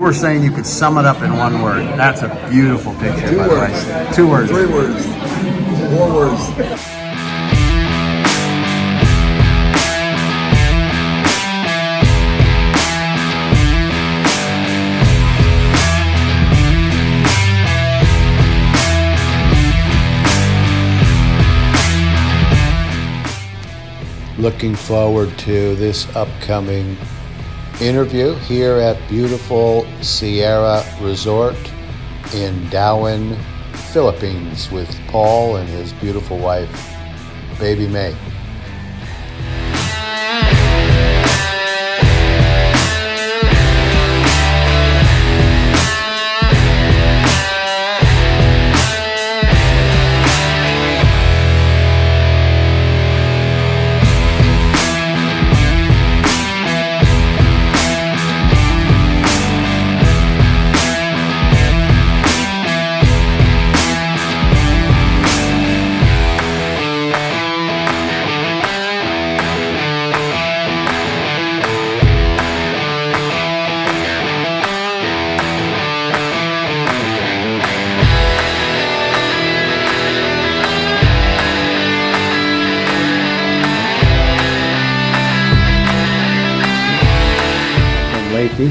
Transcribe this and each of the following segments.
We're saying you could sum it up in one word. That's a beautiful picture, by the way. 2 words. 3 words. 4 words. Looking forward to this upcoming interview here at beautiful Sierra Resort in Dauin, Philippines with Paul and his beautiful wife, Baby May.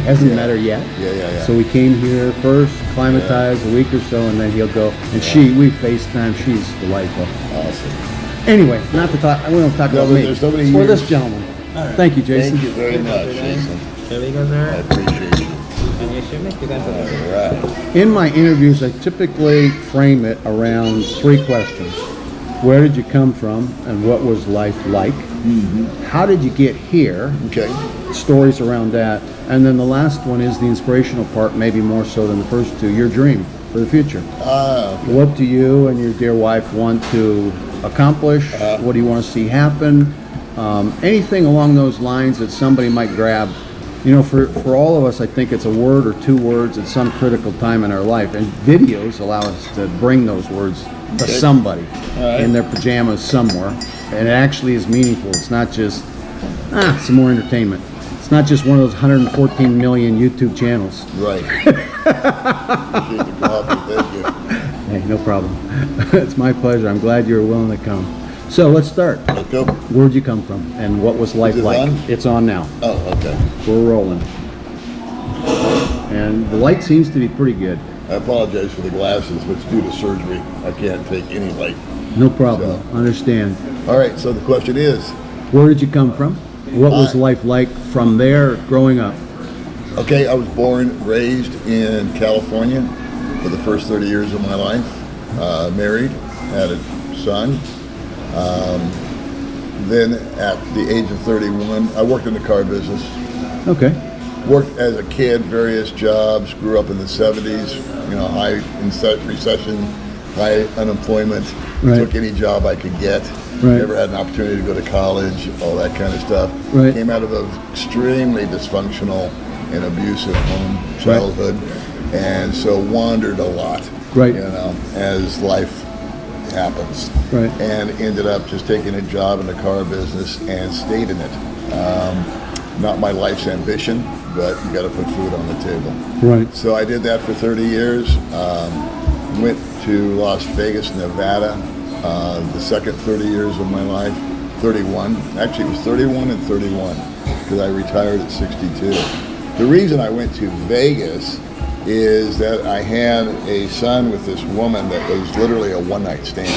Hasn't met her yet. Yeah. So we came here first, climatized a week or so, and then he'll go. And we FaceTime. She's delightful. Awesome. Anyway, not to talk. We don't talk about me. There's so many For years. this gentleman. Right. Thank you, Jason. Thank you very much, Jason. Shall we go there? I appreciate you. And you should make you guys All right. In my interviews, I typically frame it around 3 questions. Where did you come from, and what was life like? Mm-hmm. How did you get here? Okay. Stories around that. And then the last one is the inspirational part, maybe more so than the first 2, your dream for the future. Okay. What do you and your dear wife want to accomplish? What do you want to see happen? Anything along those lines that somebody might grab. You know, for all of us, I think it's a word or 2 words at some critical time in our life. And videos allow us to bring those words to somebody in their pajamas somewhere. And it actually is meaningful. It's not just, some more entertainment. It's not just one of those 114 million YouTube channels. Right. Appreciate the coffee. Thank you. Hey, no problem. It's my pleasure. I'm glad you're willing to come. So let's start. Let's go. Where'd you come from, and what was life Is it like? on? It's on now. Oh, okay. We're rolling. And the light seems to be pretty good. I apologize for the glasses, but it's due to surgery. I can't take any light. No problem. So. Understand. All right, so the question is, Where did you come from? What was life like from there growing up? okay, I was born, raised in California for the first 30 years of my life. Married, had a son. Then at the age of 31, I worked in the car business. Okay. Worked as a kid, various jobs, grew up in the 70s, high recession, high unemployment, Right. took any job I could get. Right. Never had an opportunity to go to college, all that kind of stuff. Right. Came out of an extremely dysfunctional and abusive home childhood, and so wandered a lot, Right. as life happens. Right. And ended up just taking a job in the car business and stayed in it. Not my life's ambition, but you got to put food on the table. Right. So I did that for 30 years. Went to Las Vegas, Nevada, the second 30 years of my life. 31. Actually, it was 31 and 31 because I retired at 62. The reason I went to Vegas is that I had a son with this woman that was literally a one-night stand.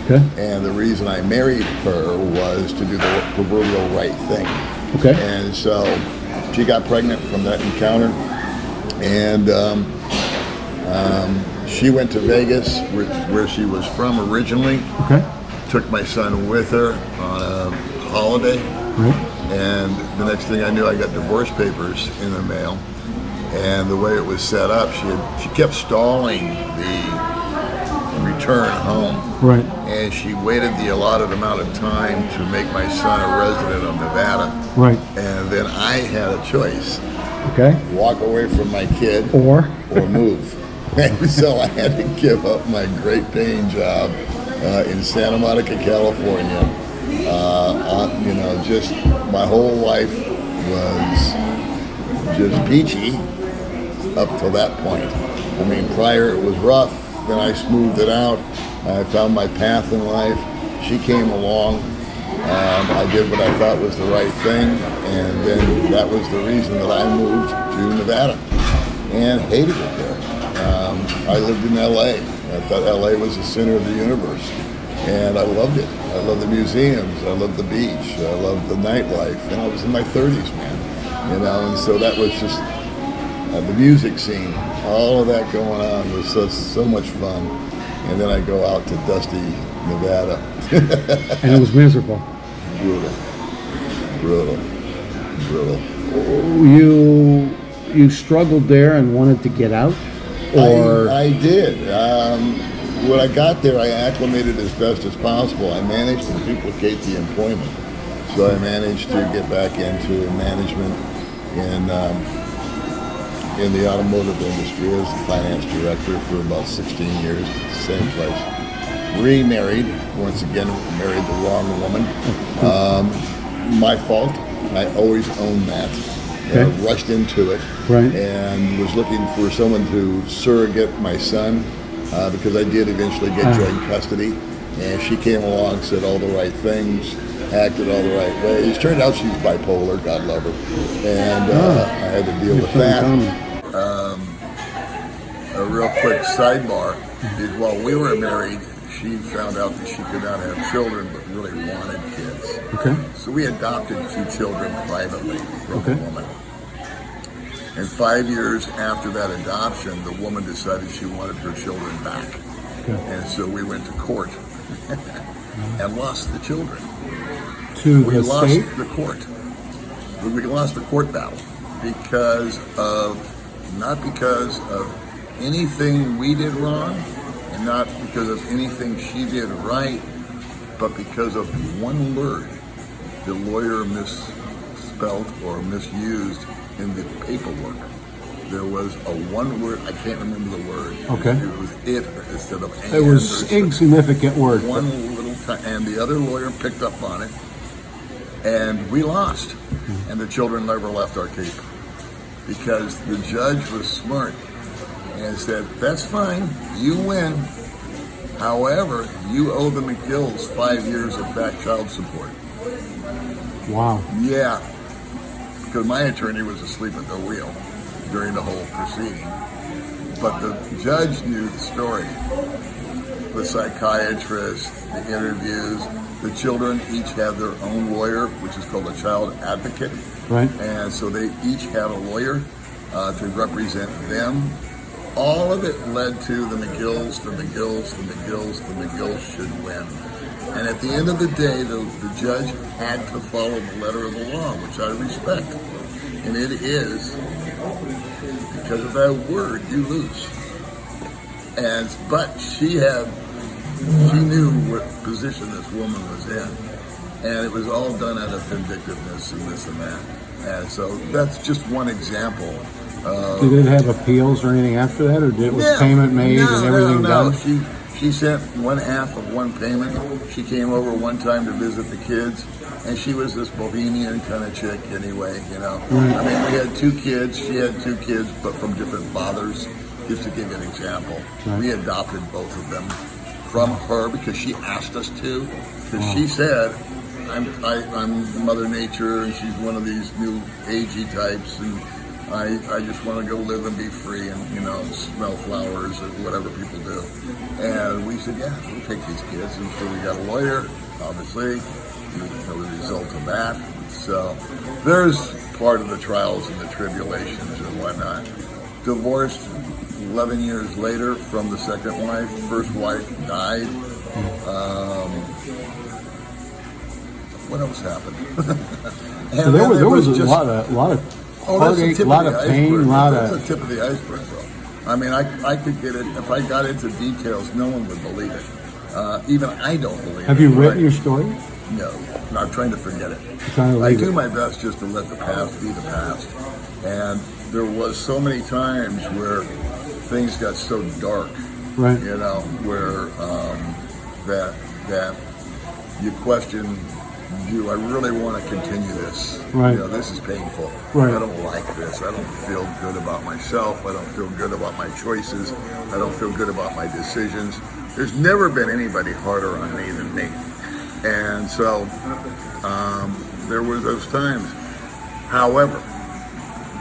Okay. And the reason I married her was to do the proverbial right thing. Okay. And so she got pregnant from that encounter, and she went to Vegas, where she was from originally. Okay. Took my son with her on a holiday, Right. and the next thing I knew, I got divorce papers in the mail. And the way it was set up, she kept stalling the return home. Right. And she waited the allotted amount of time to make my son a resident of Nevada. Right. And then I had a choice: Okay. walk away from my kid Or move. And so I had to give up my great paying job in Santa Monica, California. Just my whole life was just peachy. up till that point. I mean, prior it was rough, then I smoothed it out. I found my path in life. She came along. I did what I thought was the right thing, and then that was the reason that I moved to Nevada and hated it there. I lived in LA. I thought LA was the center of the universe, and I loved it. I loved the museums, I loved the beach, I loved the nightlife, and I was in my 30s, man. You know, and so that was just the music scene, all of that going on was so much fun. And then I go out to dusty Nevada. And it was miserable. Brutal. You struggled there and wanted to get out, or I did. When I got there, I acclimated as best as possible. I managed to duplicate the employment, so I managed to get back into management in the automotive industry as the finance director for about 16 years at the same place. Remarried, once again, married the wrong woman. My fault. I always owned that. Okay. Rushed into it, Right. and was looking for someone to surrogate my son, because I did eventually get joint custody. And she came along, said all the right things, acted all the right ways. Turned out she's bipolar, God love her, and I had to deal with that. A real quick sidebar is while we were married, she found out that she could not have children but really wanted kids. Okay. So we adopted 2 children privately from Okay. the woman. And 5 years after that adoption, the woman decided she wanted her children back. Okay. And so we went to court and lost the children. To We the lost state? the court. We lost the court battle not because of anything we did wrong, and not because of anything she did right, but because of one word the lawyer misspelled or misused in the paperwork. There was a one word, I can't remember the word. Okay. It was it instead of and. It was insignificant word. One little time, and the other lawyer picked up on it, and we lost. And the children never left our cape because the judge was smart and said, "That's fine, you win. However, you owe the McGills 5 years of back child support." Wow. Yeah, because my attorney was asleep at the wheel during the whole proceeding. But the judge knew the story. The psychiatrist, the interviews, the children each had their own lawyer, which is called a child advocate. Right. And so they each had a lawyer to represent them. All of it led to the McGills should win. And at the end of the day, the judge had to follow the letter of the law, which I respect. And it is, because of that word, you lose. But she knew what position this woman was in. And it was all done out of vindictiveness and this and that. And so that's just one example. Did it have appeals or anything after that, or was payment made and everything done? She sent one half of one payment. She came over one time to visit the kids, and she was this bohemian kind of chick anyway, you know. Right. I mean, we had 2 kids. She had 2 kids, but from different fathers. Just to give you an example, Right. we adopted both of them from her because she asked us to. Because she said, I'm Mother Nature, and she's one of these new agey types, and I just want to go live and be free and, you know, smell flowers or whatever people do. And we said, yeah, we'll take these kids. And so we got a lawyer, obviously, the result of that. So there's part of the trials and the tribulations and whatnot. Divorced 11 years later from the second wife. First wife died. What else happened? So there was a lot of heartache, a lot of pain, That's the tip of the iceberg, bro. I mean, I could get it, if I got into details, no one would believe it. Even I don't believe it. Have you written your story? No, I'm trying to forget it. I do my best just to let the past be the past. And there was so many times where things got so dark, Right. you know, where that you question do I really want to continue this? Right. You know, this is painful. Right. I don't like this. I don't feel good about myself. I don't feel good about my choices. I don't feel good about my decisions. There's never been anybody harder on me than me. And so there were those times. However,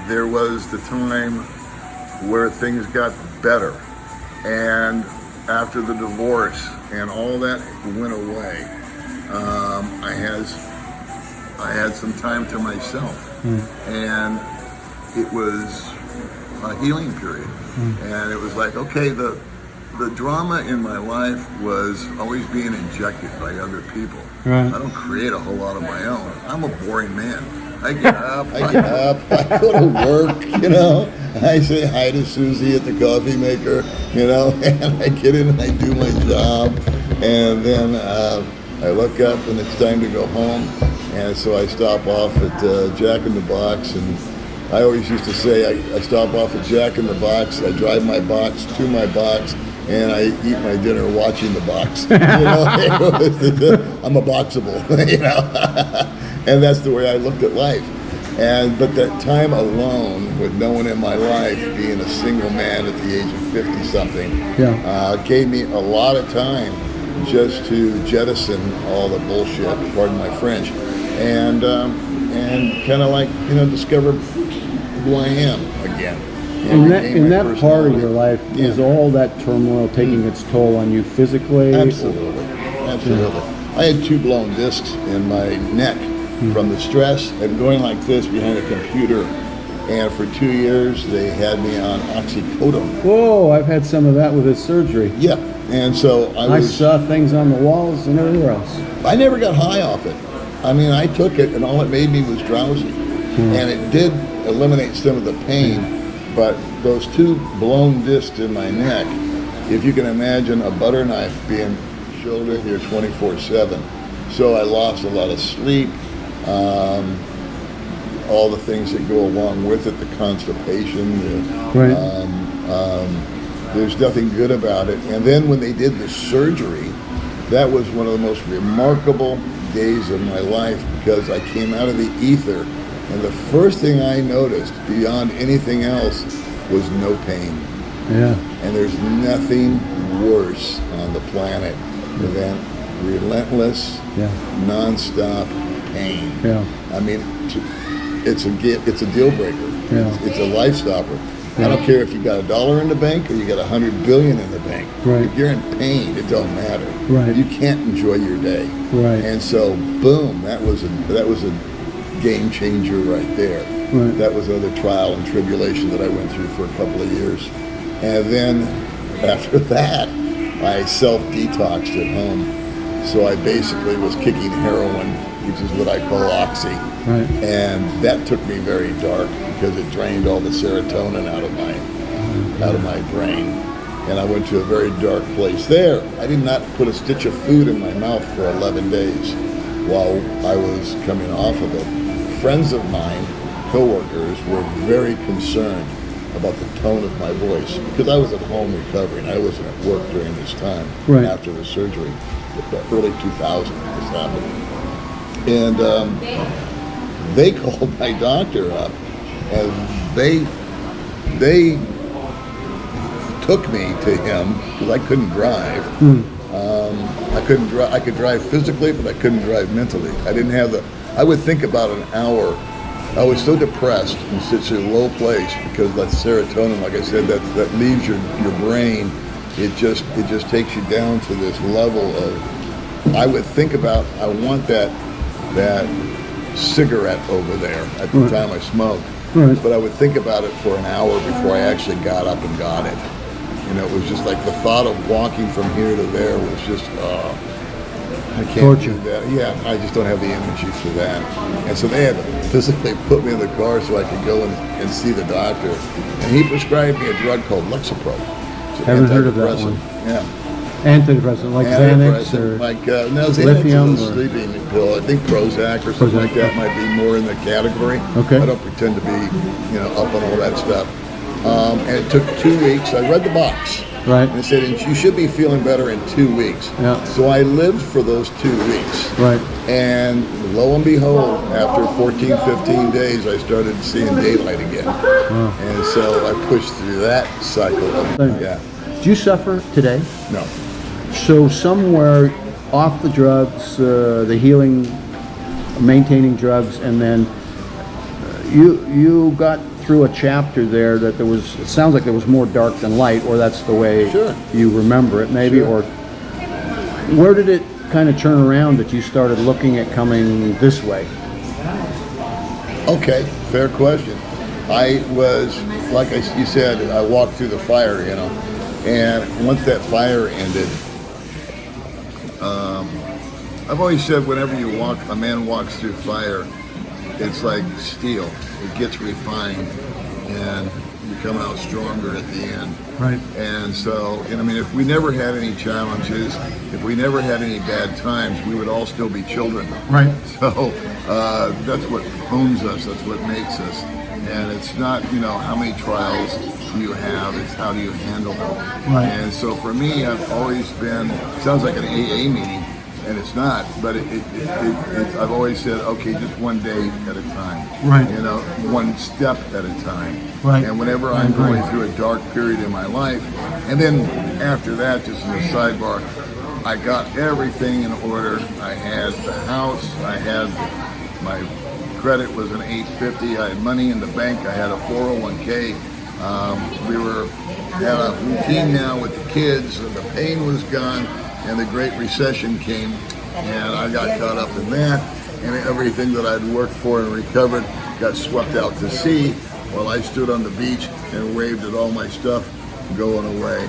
there was the time where things got better. And after the divorce and all that went away, I had some time to myself, and it was a healing period. And it was like, okay, the drama in my life was always being injected by other people. Right. I don't create a whole lot of my own. I'm a boring man. I get up, I go to work, you know. I say hi to Susie at the coffee maker, you know, and I get in and I do my job. And then I look up and it's time to go home. And so I stop off at Jack in the Box. And I always used to say, I stop off at Jack in the Box, I drive my box to my box, and I eat my dinner watching the box. You know, I'm a boxable, you know. And that's the way I looked at life. But that time alone, with no one in my life, being a single man at the age of 50-something, gave me a lot of time just to jettison all the bullshit, pardon my French, and kind of like, you know, discover who I am again. In that part of your life, is all that turmoil taking its toll on you physically? Absolutely. I had 2 blown discs in my neck from the stress and going like this behind a computer. And for 2 years, they had me on oxycodone. Whoa, I've had some of that with this surgery. Yeah, and so I saw things on the walls and everywhere else. I never got high off it. I mean, I took it, and all it made me was drowsy. And it did eliminate some of the pain, but those 2 blown discs in my neck, if you can imagine a butter knife being shouldered here 24/7. So I lost a lot of sleep, all the things that go along with it, the constipation, there's nothing good about it. And then when they did the surgery, that was one of the most remarkable days of my life, because I came out of the ether, and the first thing I noticed beyond anything else was no pain. Yeah. And there's nothing worse on the planet than relentless, non-stop pain. Yeah. I mean, it's a deal breaker. Yeah. It's a life stopper. I don't care if you got $1 in the bank or you got $100 billion in the bank. Right. If you're in pain, it don't matter. Right. You can't enjoy your day. Right. And so, boom, that was a game changer right there. Right. That was another trial and tribulation that I went through for a couple of years. And then after that, I self-detoxed at home. So I basically was kicking heroin, which is what I call oxy. Right. And that took me very dark, because it drained all the serotonin out of my brain. And I went to a very dark place there. I did not put a stitch of food in my mouth for 11 days while I was coming off of it. Friends of mine, coworkers, were very concerned about the tone of my voice, because I was at home recovering. I wasn't at work during this time after the surgery. Early 2000 this happened. And they called my doctor up, and they took me to him, because I couldn't drive. I could drive physically, but I couldn't drive mentally. I would think about an hour. I was so depressed in such a low place, because that serotonin, like I said, that leaves your brain. It just takes you down to this level of, I would think about, I want that cigarette over there. At the time I smoked. Right. But I would think about it for an hour before I actually got up and got it. You know, it was just like the thought of walking from here to there was just, I can't Torture. do that. Yeah, I just don't have the energy for that. And so they had to physically put me in the car so I could go and see the doctor. And he prescribed me a drug called Lexapro. Haven't heard of that one. Yeah. Antidepressant, like Xanax or no, Xanax lithium is a sleeping pill. I think Prozac or something like that might be more in the category. Okay. I don't pretend to be, up on all that stuff. And it took 2 weeks. I read the box. Right. And said, "You should be feeling better in 2 weeks." Yeah. So I lived for those 2 weeks. Right. And lo and behold, after 14, 15 days, I started seeing daylight again. And so I pushed through that cycle. Yeah. Do you suffer today? No. So somewhere off the drugs, the healing, maintaining drugs, and then you got through a chapter there that there was, it sounds like there was more dark than light, or that's the way Sure. you remember it maybe. Sure. Or where did it kind of turn around that you started looking at coming this way? Okay, fair question. I was, like you said, I walked through the fire, you know, and once that fire ended, I've always said whenever a man walks through fire, it's like steel. It gets refined, and you come out stronger at the end. Right. And so, and I mean, if we never had any challenges, if we never had any bad times, we would all still be children. Right. So that's what hones us. That's what makes us. And it's not, you know, how many trials do you have, it's how do you handle them. Right. And so for me, I've always been, sounds like an AA meeting, and it's not, but I've always said, okay, just one day at a time. Right. You know, one step at a time. Right. And whenever I'm going through a dark period in my life, and then after that, just as a sidebar, I got everything in order. I had the house, I had my credit was an 850. I had money in the bank. I had a 401k. We had a routine now with the kids, and the pain was gone, and the Great Recession came, and I got caught up in that, and everything that I'd worked for and recovered got swept out to sea while I stood on the beach and waved at all my stuff going away,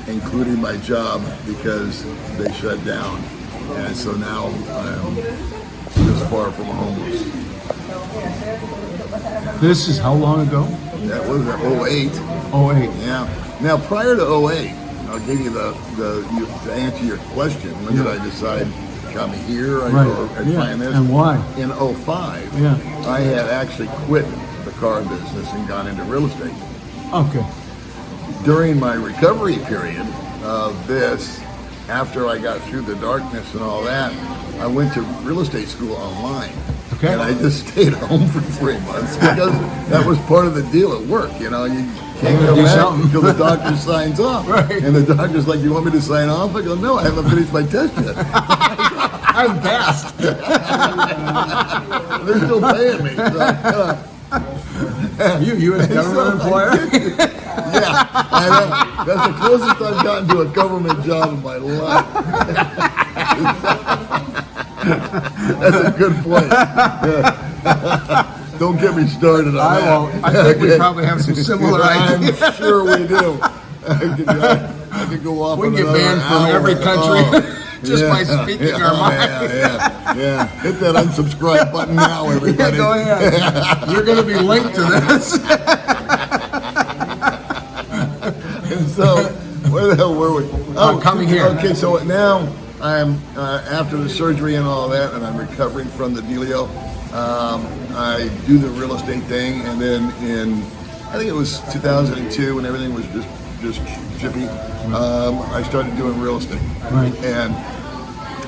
including my job, because they shut down. And so now I'm this far from homeless. This is how long ago? That was at 08. 08. Yeah. Now, prior to 08, I'll give you to answer your question. When did I decide to come here or find this? And why? In 05, Yeah. I had actually quit the car business and gone into real estate. Okay. During my recovery period of this, after I got through the darkness and all that, I went to real estate school online. Okay. And I just stayed home for 3 months because that was part of the deal at work. You know, you can't come back until the doctor signs off. Right. And the doctor's like, "You want me to sign off?" I go, "No, I haven't finished my test yet." I'm passed. They're still paying me. So, You U.S. government employer? yeah, I know. That's the closest I've gotten to a government job in my life. That's a good point. Yeah. Don't get me started on that. I won't. I think we probably have some similar ideas. I'm sure we do. I could go off. We on get another banned from hour. every country just by speaking our mind. Yeah. Hit that unsubscribe button now, everybody. Yeah, go ahead. You're going to be linked to this. And so, where the hell were we? Coming here. Okay, so now I'm after the surgery and all that, and I'm recovering from the dealio. I do the real estate thing, and then I think it was 2002 when everything was just chippy. I started doing real estate, Right. and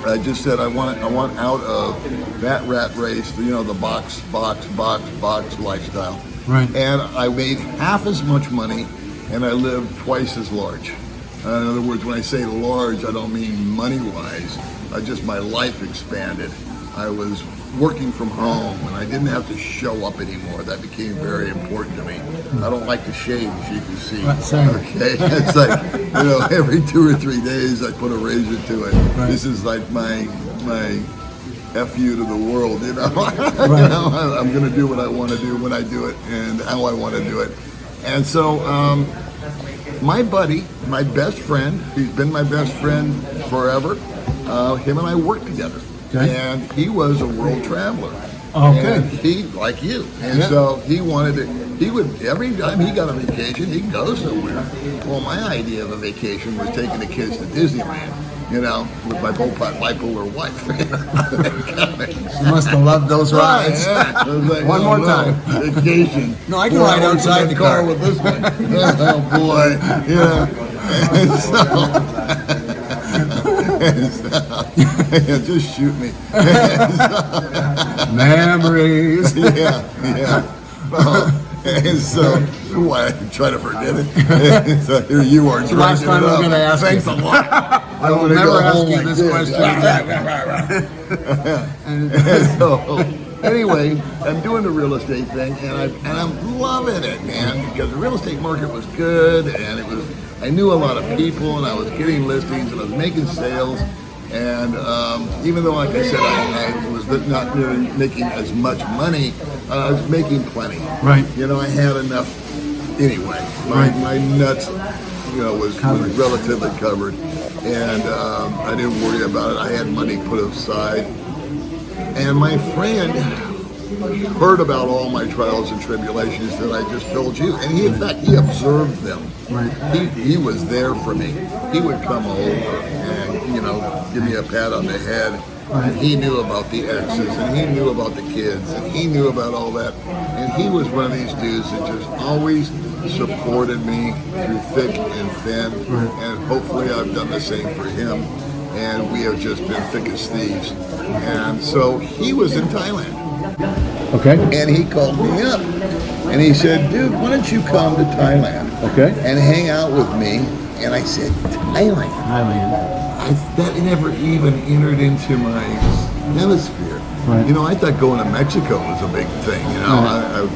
I just said I want out of that rat race, you know, the box lifestyle. Right. And I made half as much money, and I lived twice as large. In other words, when I say large, I don't mean money-wise. My life expanded. I was working from home, and I didn't have to show up anymore. That became very important to me. I don't like to shave, as you can see. Same. Okay, it's like, you know, every 2 or 3 days I put a razor to it. Right. This is like my F you to the world, you know. Right. You know, I'm going to do what I want to do when I do it and how I want to do it. And so my buddy, my best friend, he's been my best friend forever, him and I worked together. Okay. And he was a world traveler. Okay. And he, like you. And so he wanted to, every time he got a vacation, he'd go somewhere. Well, my idea of a vacation was taking the kids to Disneyland, you know, with my bipolar wife. You must have loved those rides. Yeah. I was like, One more time. Vacation. No, I can ride outside the car. with this one. Oh, boy. Yeah. Just shoot me. Memories. Yeah. And so, why try to forget it? So here you are. The last time I'm going to ask Thanks you. a lot. I will never ask you this question And so, anyway, I'm doing the real estate thing, and I'm loving it, man, because the real estate market was good, and I knew a lot of people, and I was getting listings, and I was making sales. And even though, like I said, I was not really making as much money, I was making plenty. Right. You know, I had enough anyway. My nuts, was relatively covered. And I didn't worry about it. I had money put aside. And my friend heard about all my trials and tribulations that I just told you. And in fact, he observed them. Right. He was there for me. He would come over and, give me a pat on the head. And he knew about the exes, and he knew about the kids, and he knew about all that. And he was one of these dudes that just always supported me through thick and thin. Right. And hopefully I've done the same for him. And we have just been thick as thieves. And so he was in Thailand. Okay. And he called me up. And he said, dude, why don't you come to Thailand? Okay. And hang out with me. And I said, Thailand? Thailand. That never even entered into my hemisphere. Right. I thought going to Mexico was a big thing.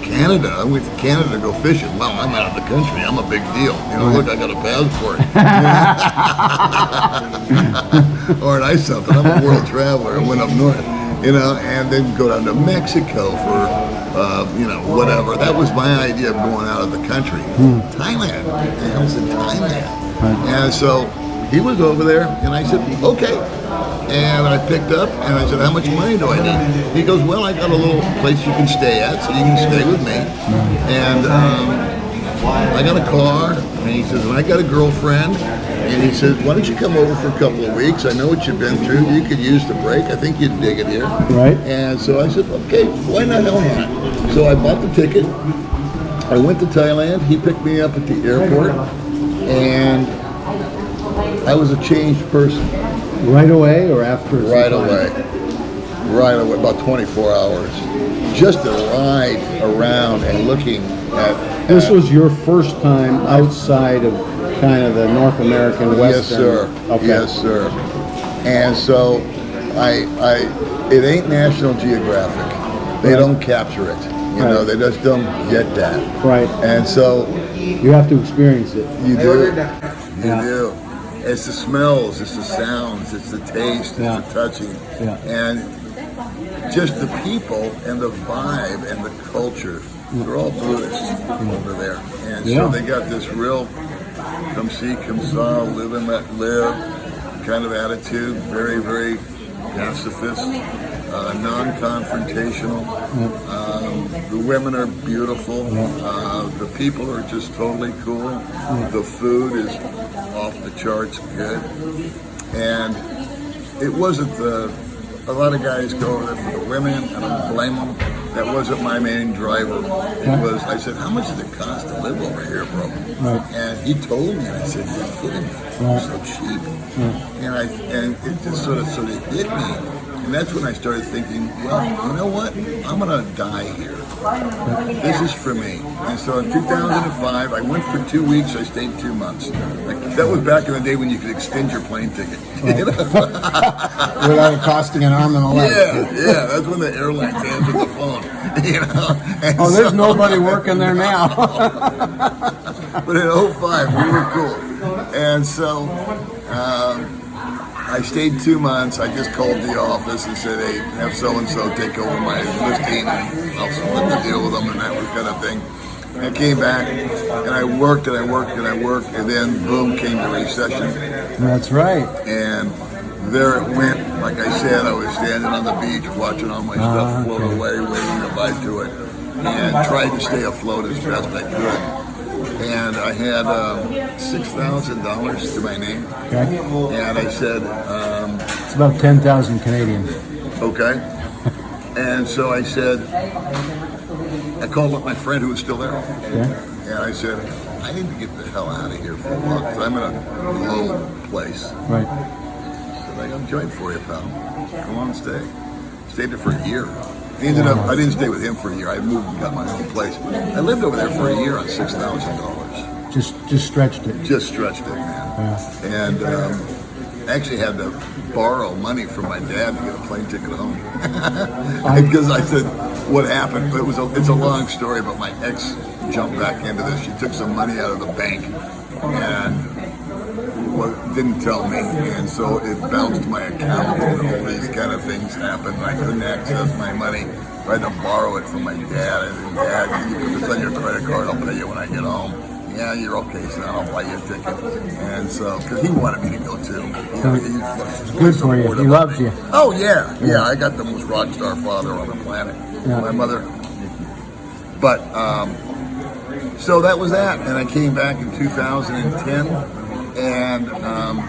Canada. I went to Canada to go fishing. Well, I'm out of the country. I'm a big deal. Look, I got a passport. Or nice something. I'm a world traveler. I went up north. And then go down to Mexico for, whatever. That was my idea of going out of the country. Thailand. I was in Thailand. And so he was over there, and I said, okay. And I picked up, and I said, how much money do I need? He goes, well, I got a little place you can stay at, so you can stay with me. And I got a car, and he says, and I got a girlfriend. And he says, why don't you come over for a couple of weeks? I know what you've been through. You could use the break. I think you'd dig it here. Right. And so I said, okay, why not? Hell not. So I bought the ticket. I went to Thailand. He picked me up at the airport. And I was a changed person. Right away or after? Right away. Right away, about 24 hours. Just a ride around and looking at... This was your first time outside of kind of the North American Western? Yes, sir. Okay. Yes, sir. And so it ain't National Geographic. They don't capture it. They just don't get that. Right. And so... You have to experience it. You do. Yeah. You do. It's the smells, it's the sounds, it's the taste, it's the touching. Yeah. And just the people and the vibe and the culture. They're all Buddhists over there. And so they got this real come see, come saw, live and let live kind of attitude. Very, very pacifist, non-confrontational. The women are beautiful. The people are just totally cool. The food is off the charts good. And it wasn't a lot of guys go over there for the women. I don't blame them. That wasn't my main driver. It was, I said, how much does it cost to live over here, bro? Right. And he told me, and I said, you're kidding me. It's so cheap. And it just sort of hit me. And that's when I started thinking, well, you know what? I'm going to die here. This is for me. And so in 2005, I went for 2 weeks. I stayed 2 months. That was back in the day when you could extend your plane ticket. Without it costing an arm and a leg. Yeah. That's when the airlines answered the phone. And there's nobody working there now. But in 05, we were cool. And so I stayed 2 months. I just called the office and said, hey, have so-and-so take over my listing, and I'll split the deal with them and that kind of thing. And I came back, and I worked, and then boom, came the recession. That's right. And there it went. Like I said, I was standing on the beach watching all my stuff float away, waiting to buy to it, and tried to stay afloat as best I could. And I had $6,000 to my name. Okay. And I said, It's about 10,000 Canadian. okay. And so I said, I called up my friend who was still there. Okay. And I said, I need to get the hell out of here for a while because I'm in a low place. Right. But I got joint for you, pal. Come on, stay. Stayed there for a year. I didn't stay with him for a year. I moved and got my own place. I lived over there for a year on $6,000. Just stretched it. Just stretched it, man. Yeah. And actually had to borrow money from my dad to get a plane ticket home. Because I said, what happened? It's a long story, but my ex jumped back into this. She took some money out of the bank and didn't tell me, and so it bounced my account, and all these kind of things happened. I couldn't access my money. I had to borrow it from my dad. I said, Dad, can you put this on your credit card? I'll pay you when I get home. Yeah, you're okay, son. I'll buy you a ticket. And so, because he wanted me to go too. He's good for you. He loves you. Oh yeah. I got the most rock star father on the planet. Yeah. My mother. But so that was that, and I came back in 2010, and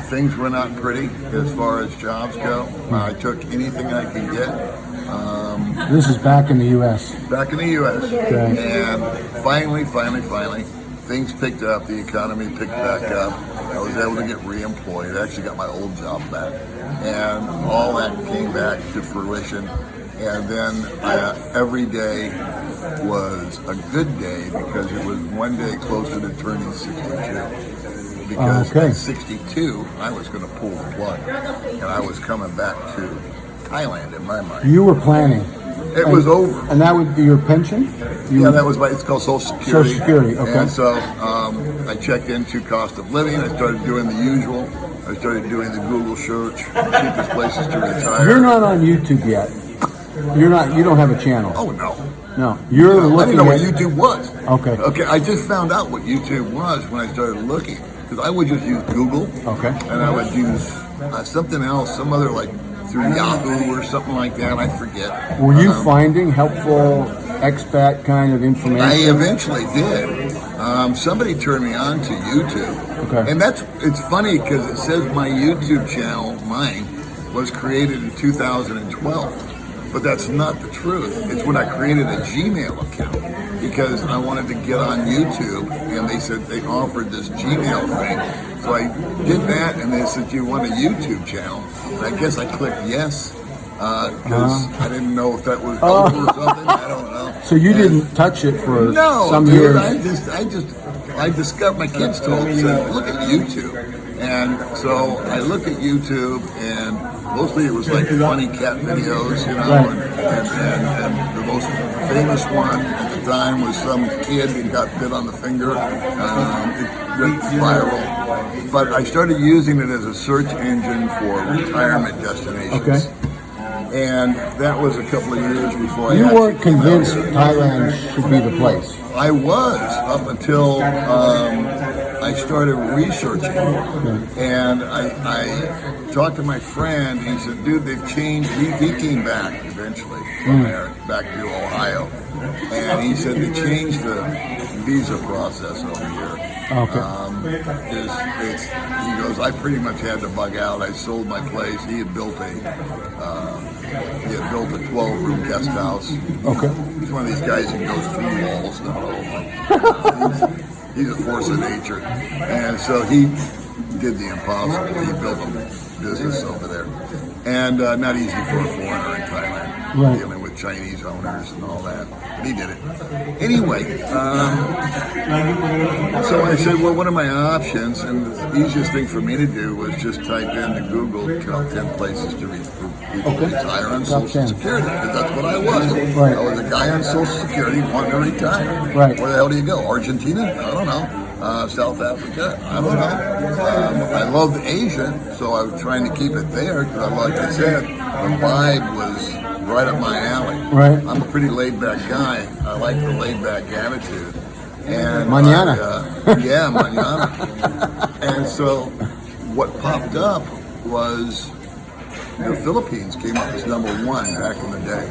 things were not pretty as far as jobs go. I took anything I could get. This is back in the U.S. Back in the U.S. Okay. And finally, things picked up. The economy picked back up. I was able to get reemployed. I actually got my old job back. And all that came back to fruition. And then every day was a good day because it was one day closer to turning 62. Because at 62, I was going to pull the plug. And I was coming back to Thailand in my mind. You were planning. It was over. And that would be your pension? Yeah, that was it's called Social Security. Social Security, okay. And so I checked into cost of living. I started doing the usual. I started doing the Google search, cheapest places to retire. You're not on YouTube yet. You don't have a channel. Oh, no. No. You're I looking didn't know what at YouTube was. Okay. Okay, I just found out what YouTube was when I started looking. Because I would just use Google. Okay. And I would use something else, some other through Yahoo or something like that. I forget. Were you finding helpful expat kind of information? I eventually did. Somebody turned me on to YouTube. Okay. And it's funny because it says my YouTube channel, mine, was created in 2012. But that's not the truth. It's when I created a Gmail account because I wanted to get on YouTube, and they said they offered this Gmail thing. So I did that, and they said, "Do you want a YouTube channel?" And I guess I clicked yes because I didn't know if that was over or something. I don't know. So you didn't touch it for some dude, years? I discovered, my kids said, look at YouTube. And so I looked at YouTube, and mostly it was funny cat videos, and the most famous one at the time was some kid who got bit on the finger. It went viral. But I started using it as a search engine for retirement destinations. Okay. And that was a couple of years before You weren't convinced Thailand should be the place. I was up until I started researching, and I talked to my friend. He said, "Dude, they've changed." He came back eventually from there, back to Ohio, and he said they changed the visa process over here. Okay. He goes, I pretty much had to bug out. I sold my place. He had built a 12-room guest house. Okay. He's one of these guys who goes through walls, not over. He's a force of nature. And so he did the impossible. He built a business over there. And not easy for a foreigner in Thailand, dealing with Chinese owners and all that. But he did it. Anyway, so I said, well, what are my options? And the easiest thing for me to do was just type into Google top 10 places to retire on Social Security, because that's what I was. Right. I was a guy on Social Security wanting to retire. Right. Where the hell do you go? Argentina? I don't know. South Africa? I don't know. I loved Asia, so I was trying to keep it there, because like I said, the vibe was right up my alley. Right. I'm a pretty laid-back guy. I like the laid-back attitude. And Mañana. Yeah, mañana. And so what popped up was the Philippines came up as number one back in the day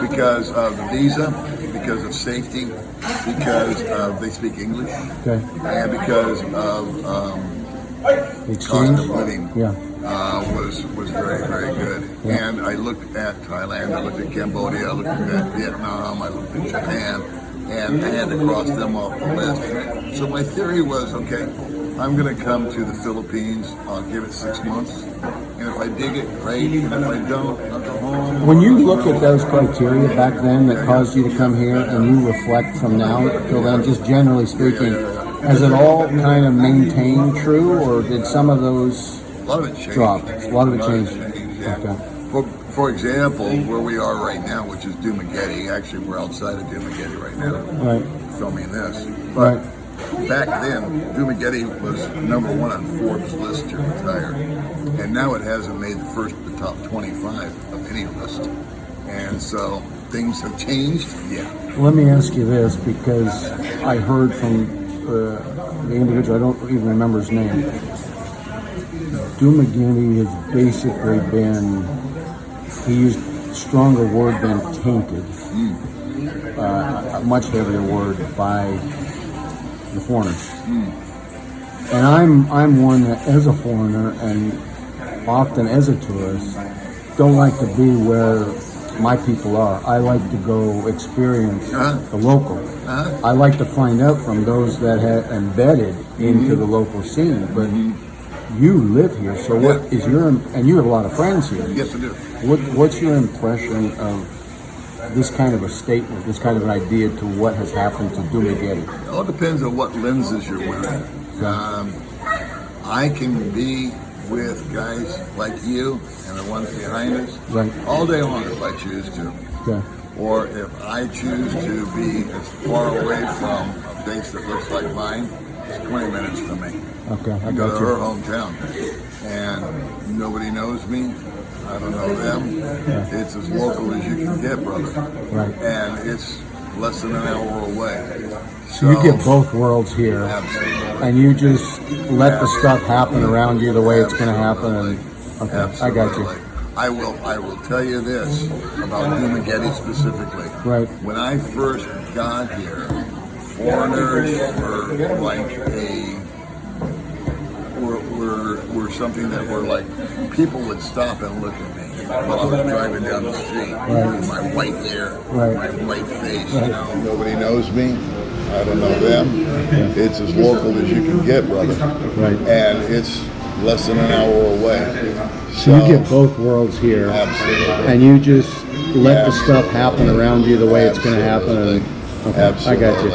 because of the visa, because of safety, because they speak English, and because of cost of living was very, very good. And I looked at Thailand, I looked at Cambodia, I looked at Vietnam, I looked at Japan, and I had to cross them off the list. So my theory was, okay, I'm going to come to the Philippines. I'll give it 6 months, and if I dig it, great. And if I don't, I'll go home. When you look at those criteria back then that caused you to come here, and you reflect from now till then, just generally speaking, has it all kind of maintained true, or did some of those A lot of it changed. drop? A lot of it changed. Yeah. Okay. For example, where we are right now, which is Dumaguete. Actually, we're outside of Dumaguete right now, Right. filming this. Right. Back then, Dumaguete was #1 on Forbes' list to retire, and now it hasn't made the top 25 of any list. And so things have changed. Yeah. Let me ask you this, because I heard from the individual, I don't even remember his name. Dumaguete has basically been, he used a stronger word than tainted, a much heavier word by the foreigners. And I'm one that, as a foreigner and often as a tourist, don't like to be where my people are. I like to go experience the local. I like to find out from those that have embedded into the local scene. But you live here, so what is your, and you have a lot of friends here. Yes, I do. What's your impression of this kind of a statement, this kind of an idea to what has happened to Dumaguete? It all depends on what lenses you're wearing. I can be with guys like you and the ones behind us all day long if I choose to. Okay. Or if I choose to be as far away from a face that looks like mine, it's 20 minutes from me. Okay, I I go got to her you. hometown, and nobody knows me. I don't know them. It's as local as you can get, brother. Right. And it's less than an hour away. So you get both worlds here, Absolutely. and you just let the stuff happen around you the way it's going to happen. And okay, Absolutely. I got you. I will tell you this about Dumaguete specifically. Right. When I first got here, foreigners were like were something that were like, people would stop and look at me while I was driving down the street with my white hair, my white face. You know, nobody knows me. I don't know them. It's as local as you can get, brother. Right. And it's less than an hour away. So you get both worlds here, Absolutely. and you just let the stuff happen around you the way it's going to happen. And, okay, Absolutely. I got you.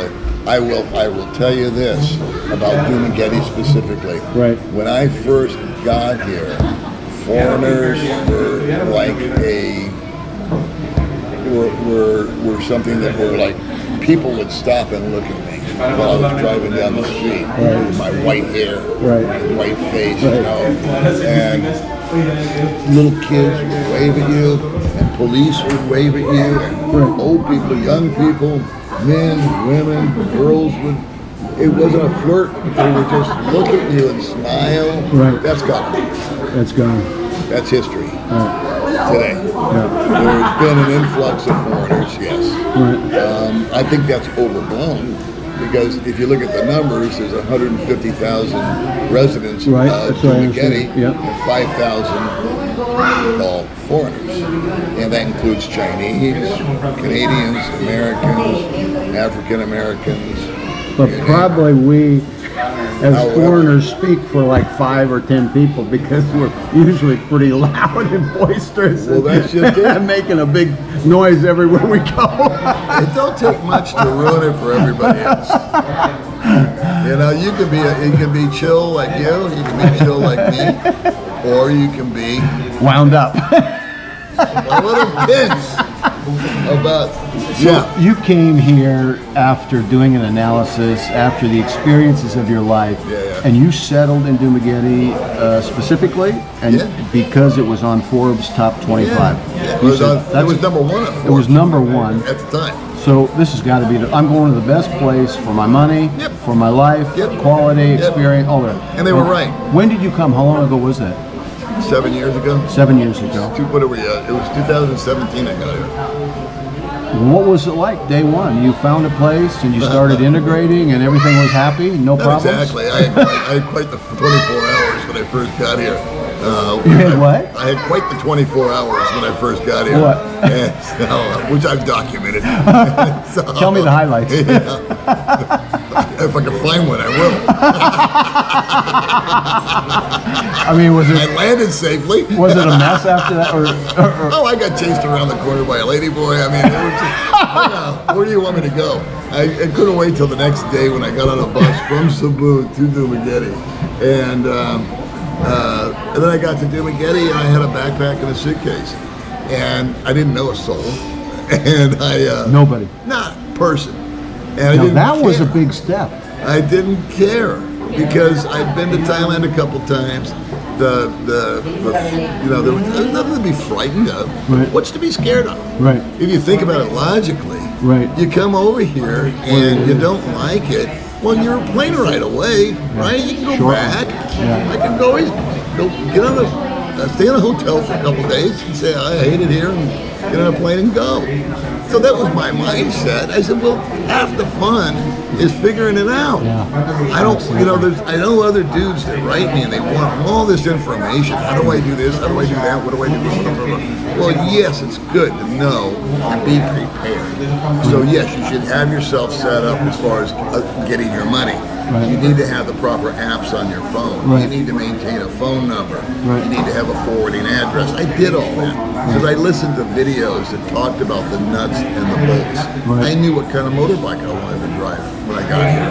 I will tell you this about Dumaguete specifically. Right. When I first got here, foreigners were like were something that were like, people would stop and look at me while I was driving down the street with my white hair, my white face, you know, and little kids would wave at you, and police would wave at you, and old people, young people, men, women, girls would. It wasn't a flirt. They would just look at you and smile. Right. That's gone. That's gone. That's history today. Yeah. There's been an influx of foreigners, yes. Right. I think that's overblown, because if you look at the numbers, there's 150,000 residents of That's what I Dumaguete, understand. Yep. and 5,000 all foreigners. And that includes Chinese, Canadians, Americans, African Americans. But probably we, as foreigners, speak for like 5 or 10 people, because we're usually pretty loud and boisterous. Well, that's just it. And making a big noise everywhere we go. It don't take much to ruin it for everybody else. You know, you can be chill like you can be chill like me, or you can be Wound up. a little tense about. You came here after doing an analysis, after the experiences of your life, and you settled in Dumaguete specifically, and because it was on Forbes' top 25. It was number one at Forbes. It was number one at the time. So this has got to be. I'm going to the best place for my money, for my life, quality, experience, all that. And they were right. When did you come? How long ago was that? 7 years ago. 7 years ago. What are we at? It was 2017 I got here. What was it like day one? You found a place and you started integrating and everything was happy? No Not problems? exactly. I had quite the 24 hours when I first got here. You had what? I had quite the 24 hours when I first got here. What? And so, which I've documented. So, Tell me the highlights. If I can find one, I will. I mean, was I it landed safely. a mess after that? Or Oh, I got chased around the corner by a ladyboy. I mean, it was just, where do you want me to go? I couldn't wait till the next day when I got on a bus from Cebu to Dumaguete. And then I got to Dumaguete and I had a backpack and a suitcase. And I didn't know a soul. And nobody? not a person. And I Now didn't that was a care. big step. I didn't care because I'd been to Thailand a couple times. There was nothing to be frightened of. Right. What's to be scared of? Right. If you think about it logically, Right. you come over here and you don't like it, well, you're a plane ride away, right? You can go Sure. back. Yeah. I can always go get on stay in a hotel for a couple days and say, I hate it here, and get on a plane and go. So that was my mindset. I said, well, half the fun is figuring it out. Yeah. I don't, I know other dudes that write me and they want all this information. How do I do this? How do I do that? What do I do? Blah, blah, blah, blah. Well, yes, it's good to know and be prepared. So yes, you should have yourself set up as far as getting your money. Right. You need to have the proper apps on your phone. Right. You need to maintain a phone number. Right. You need to have a forwarding address. I did all that because I listened to videos that talked about the nuts and the bolts. Right. I knew what kind of motorbike I wanted to drive when I got here.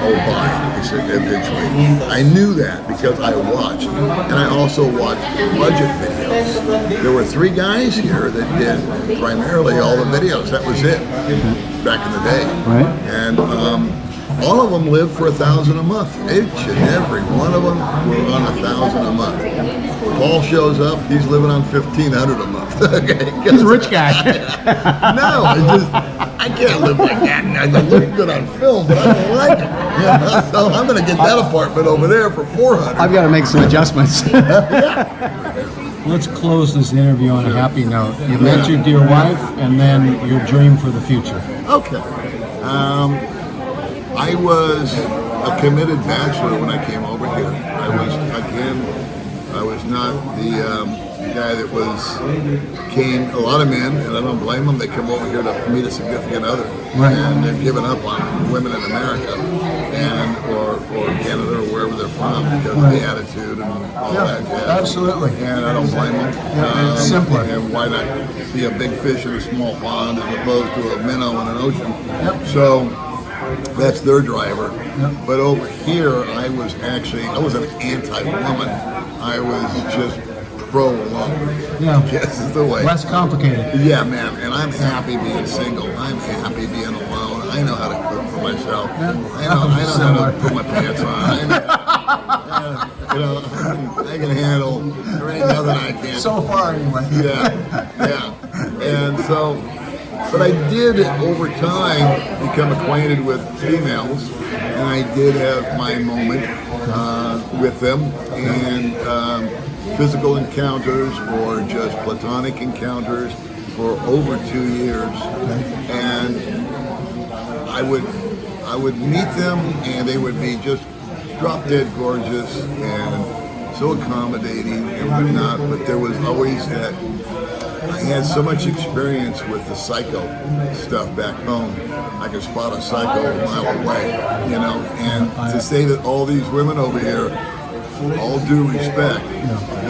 Oh, buy, he said, eventually. I knew that because I watched. And I also watched budget videos. There were 3 guys here that did primarily all the videos. That was it back in the day. Right. And all of them lived for $1,000 a month. Each and every one of them were on $1,000 a month. Paul shows up, he's living on $1,500 a month. Okay, He's a rich guy. no, I can't live like that. I look good on film, but I don't like it. So I'm going to get that apartment over there for $400. I've got to make some adjustments. Let's close this interview on a happy note. You met your dear wife and then your dream for the future. Okay. I was a committed bachelor when I came over here. I was not the guy that came, a lot of men, and I don't blame them, they come over here to meet a significant other. Right. And they've given up on women in America or Canada or wherever they're from because of the attitude and all that jazz. Absolutely. And I don't blame them. It's simpler. And why not be a big fish in a small pond as opposed to a minnow in an ocean? Yep. So that's their driver. Yep. But over here, I was an anti-woman. I was just pro-woman. Yeah. Yes, is the way. Less complicated. Yeah, man. And I'm happy being single. I'm happy being alone. I know how to cook for myself. Yeah. I know how to put my pants on. I can handle. There ain't nothing I can't. So far, anyway. Yeah. And so, but I did over time become acquainted with females, and I did have my moment with them, and physical encounters or just platonic encounters for over 2 years. And I would meet them, and they would be just drop dead gorgeous and so accommodating and whatnot, but there was always that. I had so much experience with the psycho stuff back home. I could spot a psycho a mile away, and to say that all these women over here, all due respect,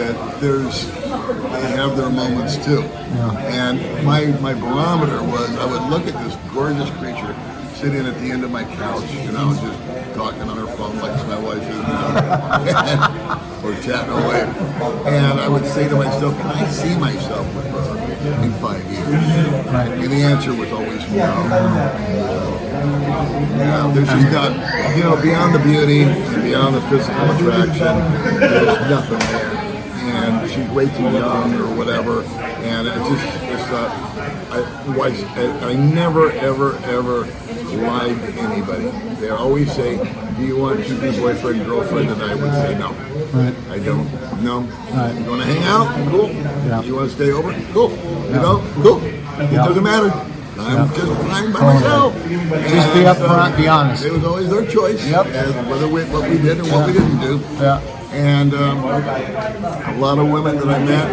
that they have their moments too. And my barometer was, I would look at this gorgeous creature sitting at the end of my couch, just talking on her phone like my wife is or chatting away. And I would say to myself, can I see myself with her in 5 years? Right. And the answer was always no. There's just not, beyond the beauty and beyond the physical attraction, there's nothing there. And she's way too young or whatever. And I never, ever, ever lied to anybody. They always say, do you want to be boyfriend and girlfriend? And I would say no. Right. I don't. No. Right. You want to hang out? Cool. Yeah. You want to stay over? Cool. You know? Cool. It doesn't matter. I'm just fine by myself. Just be upfront, be honest. It was always their choice, Yep. as whether what we did and what we didn't do. Yeah. And a lot of women that I met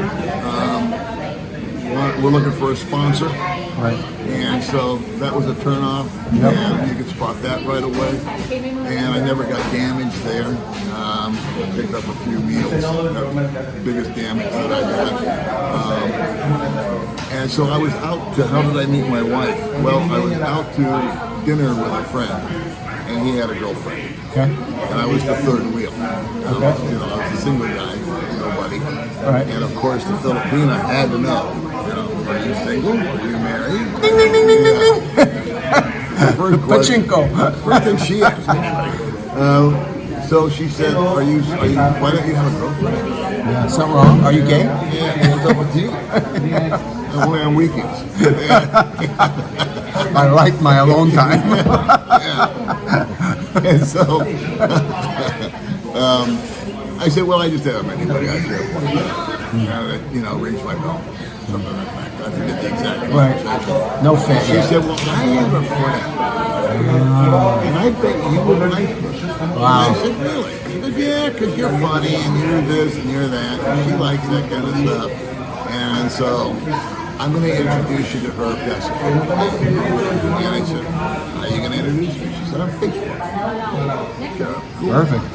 were looking for a sponsor. Right. And so that was a turnoff, and you could spot that right away. And I never got damaged there. Picked up a few meals, the biggest damage that I had. And so I was out to, how did I meet my wife? Well, I was out to dinner with a friend, and he had a girlfriend. Okay. And I was the third wheel. I was a single guy, nobody. Right. And of course, the Filipina had to know. Are you single? Are you married? Ding, ding, ding, ding, ding, ding. Pachinko. First thing she asked me. So she said, why don't you have a girlfriend? Yeah, something wrong? Are you gay? Yeah, what's up with you? Only on weekends. I like my alone time. And so I said, well, I just haven't met anybody I care for. Rings my bell. Something like that. I forget the exact conversation. No fit. She said, well, I have a friend. And I bet you would like her. Wow. And I said, really? She goes, yeah, because you're funny and you're this and you're that. And she likes that kind of stuff. And so I'm going to introduce you to her if that's okay. And I said, how are you going to introduce me? She said, on Facebook. Perfect.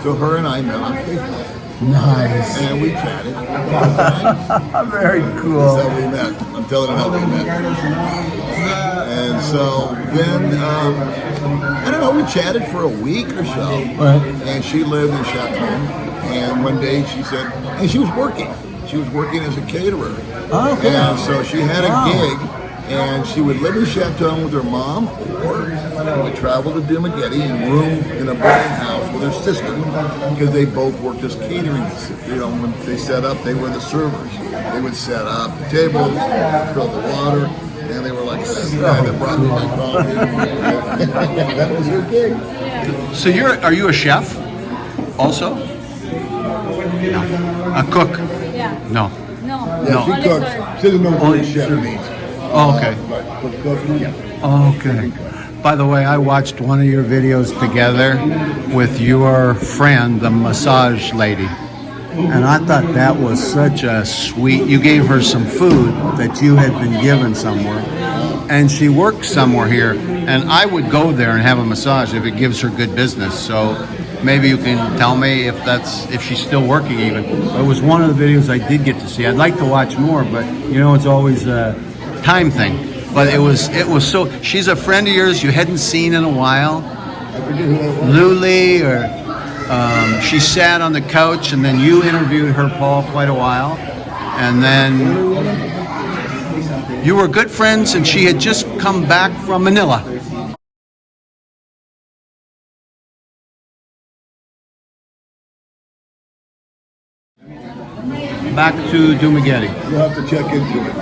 So her and I met on Facebook. Nice. And we chatted. Very cool. That's how we met. I'm telling you how we met. And so then, I don't know, we chatted for a week or so. Right. And she lived in Chatham. And one day she said, and she was working. She was working as a caterer. Oh, okay. And so she had a gig. And she would live in Chatham with her mom, or she would travel to Dumaguete and room in a boarding house with her sister, because they both worked as catering. When they set up, they were the servers. They would set up the tables, fill the water, and they were like, that brought me my coffee. That was her gig. So are you a chef also? No. A cook? Yeah. No. No. Yeah, No. she cooks. She doesn't know what a chef means. Oh, okay. But cooking, yeah. Oh, okay. By the way, I watched one of your videos together with your friend, the massage lady. And I thought that was such a sweet, you gave her some food that you had been given somewhere. And she works somewhere here. And I would go there and have a massage if it gives her good business. So maybe you can tell me if she's still working even. It was one of the videos I did get to see. I'd like to watch more, but it's always a time thing. But it was so, she's a friend of yours you hadn't seen in a while. I forget who that was. Luli, or she sat on the couch and then you interviewed her, Paul, quite a while. And then you were good friends and she had just come back from Manila. Back to Dumaguete. You'll have to check into it.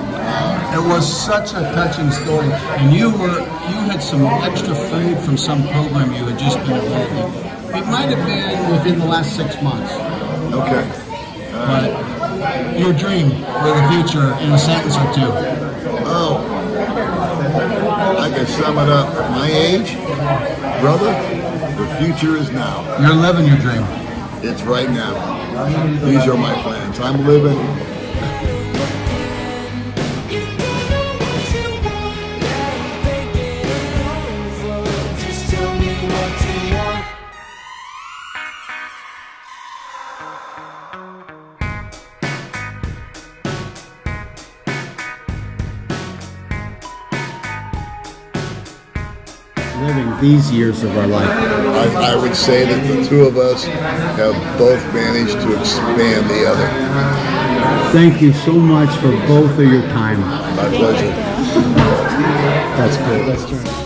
It was such a touching story. And you had some extra food from some program you had just been involved in. It might have been within the last 6 months. Okay. But your dream for the future in a sentence or two. Oh, I can sum it up. My age, brother, the future is now. You're living your dream. It's right now. These are my plans. I'm living. Living these years of our life. I would say that the two of us have both managed to expand the other. Thank you so much for both of your time. My pleasure. That's cool. Let's turn.